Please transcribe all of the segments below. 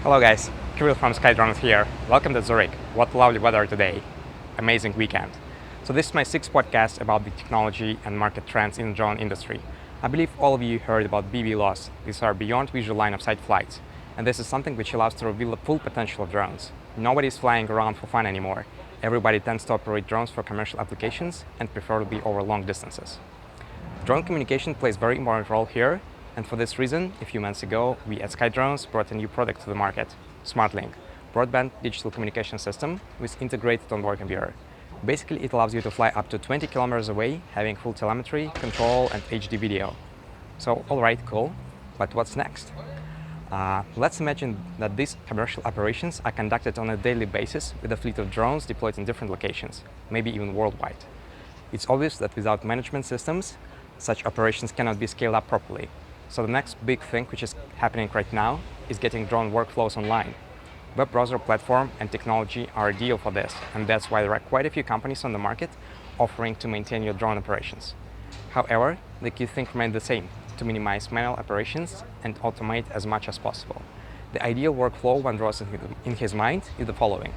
Hello guys, Kirill from SkyDrones here. Welcome to Zurich. What lovely weather today. Amazing weekend. So this is my sixth podcast about the technology and market trends in the drone industry. I believe all of you heard about BVLOS. These are beyond visual line of sight flights. And this is something which allows to reveal the full potential of drones. Nobody is flying around for fun anymore. Everybody tends to operate drones for commercial applications and preferably over long distances. Drone communication plays a very important role here. And for this reason, a few months ago, we at SkyDrones brought a new product to the market, SmartLink, broadband digital communication system with integrated onboard computer. Basically, it allows you to fly up to 20 kilometers away, having full telemetry, control, and HD video. So, all right, cool, but what's next? Let's imagine that these commercial operations are conducted on a daily basis with a fleet of drones deployed in different locations, maybe even worldwide. It's obvious that without management systems, such operations cannot be scaled up properly. So the next big thing which is happening right now is getting drone workflows online. Web browser platform and technology are ideal for this, and that's why there are quite a few companies on the market offering to maintain your drone operations. However, the key thing remains the same, to minimize manual operations and automate as much as possible. The ideal workflow one draws in his mind is the following.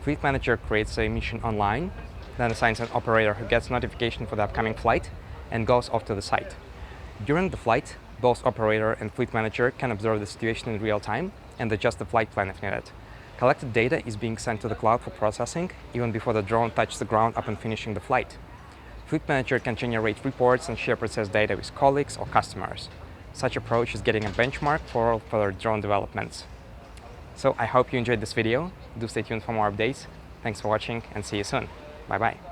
Fleet manager creates a mission online, then assigns an operator who gets notification for the upcoming flight and goes off to the site. During the flight, both operator and fleet manager can observe the situation in real time and adjust the flight plan if needed. Collected data is being sent to the cloud for processing even before the drone touches the ground upon finishing the flight. Fleet manager can generate reports and share processed data with colleagues or customers. Such approach is getting a benchmark for all further drone developments. So I hope you enjoyed this video. Do stay tuned for more updates. Thanks for watching and see you soon. Bye bye.